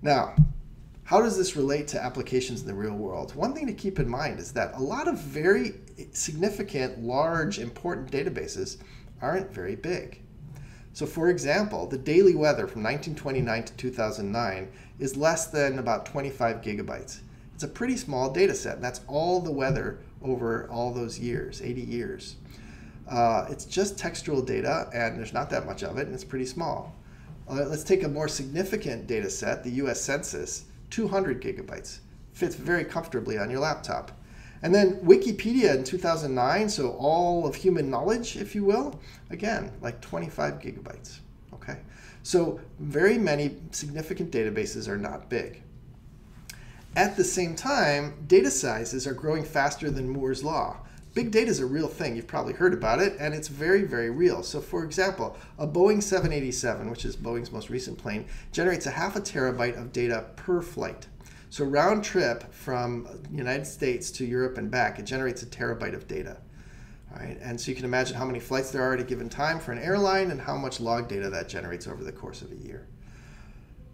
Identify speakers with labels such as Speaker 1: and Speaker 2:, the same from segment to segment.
Speaker 1: Now, how does this relate to applications in the real world? One thing to keep in mind is that a lot of very significant, large, important databases aren't very big. So for example, the daily weather from 1929 to 2009 is less than about 25 gigabytes. It's a pretty small data set, and that's all the weather over all those years, 80 years. It's just textual data, and there's not that much of it, and it's pretty small. Let's take a more significant data set, the US Census, 200 gigabytes. Fits very comfortably on your laptop. And then Wikipedia in 2009, so all of human knowledge, if you will, again, like 25 gigabytes. Okay? So very many significant databases are not big. At the same time, data sizes are growing faster than Moore's law. Big data is a real thing. You've probably heard about it, and it's very, very real. So for example, a Boeing 787, which is Boeing's most recent plane, generates a half a terabyte of data per flight. So round trip from the United States to Europe and back, it generates a terabyte of data. All right? And so you can imagine how many flights there are at a given time for an airline and how much log data that generates over the course of a year.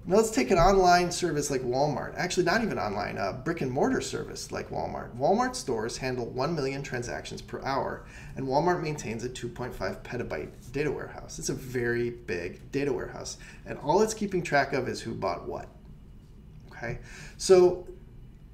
Speaker 1: Now let's take an online service like Walmart. Actually, not even online, a brick and mortar service like Walmart. Walmart stores handle 1 million transactions per hour, and Walmart maintains a 2.5 petabyte data warehouse. It's a very big data warehouse, and all it's keeping track of is who bought what. Okay? So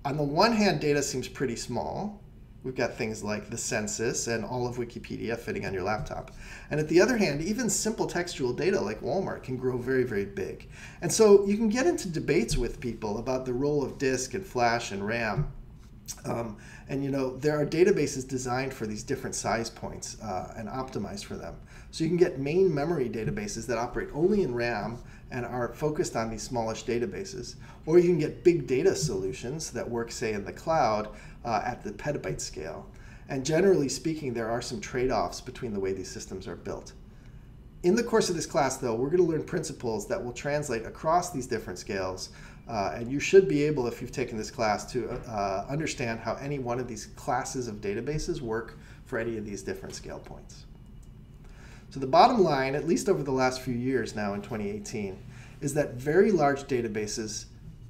Speaker 1: on the one hand, data seems pretty small. We've got things like the census and all of Wikipedia fitting on your laptop. And at the other hand, even simple textual data like Walmart can grow very, very big. And so you can get into debates with people about the role of disk and flash and RAM. And you know, there are databases designed for these different size points and optimized for them. So you can get main memory databases that operate only in RAM and are focused on these smallish databases. Or you can get big data solutions that work, say, in the cloud at the petabyte scale. And generally speaking, there are some trade-offs between the way these systems are built. In the course of this class, though, we're going to learn principles that will translate across these different scales. And you should be able, if you've taken this class, to understand how any one of these classes of databases work for any of these different scale points. So the bottom line, at least over the last few years now in 2018, is that very large databases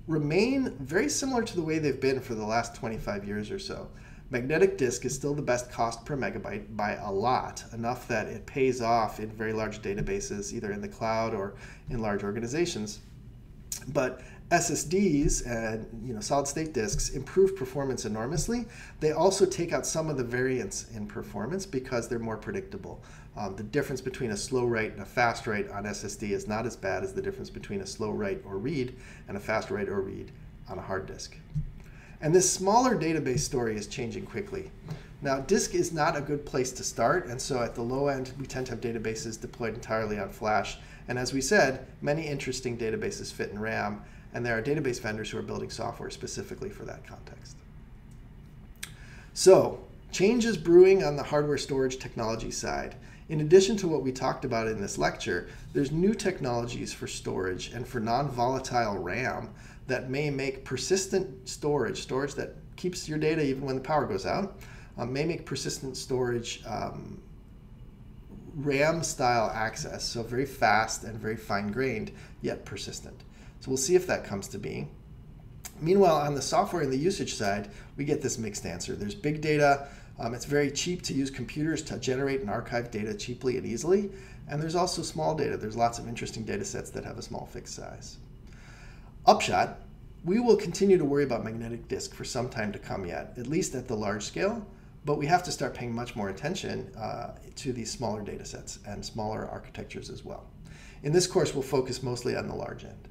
Speaker 1: remain very similar to the way they've been for the last 25 years or so. Magnetic disk is still the best cost per megabyte by a lot, enough that it pays off in very large databases, either in the cloud or in large organizations. But SSDs and solid-state disks improve performance enormously. They also take out some of the variance in performance because they're more predictable. The difference between a slow write and a fast write on SSD is not as bad as the difference between a slow write or read and a fast write or read on a hard disk. And this smaller database story is changing quickly. Now, disk is not a good place to start, and so at the low end, we tend to have databases deployed entirely on flash. And as we said, many interesting databases fit in RAM, and there are database vendors who are building software specifically for that context. So, change is brewing on the hardware storage technology side. In addition to what we talked about in this lecture, there's new technologies for storage and for non-volatile RAM that may make persistent storage that keeps your data even when the power goes out, may make persistent storage RAM-style access, so very fast and very fine-grained, yet persistent. So we'll see if that comes to being. Meanwhile, on the software and the usage side, we get this mixed answer. There's big data. It's very cheap to use computers to generate and archive data cheaply and easily. And there's also small data. There's lots of interesting data sets that have a small fixed size. Upshot, we will continue to worry about magnetic disk for some time to come yet, at least at the large scale. But we have to start paying much more attention to these smaller data sets and smaller architectures as well. In this course, we'll focus mostly on the large end.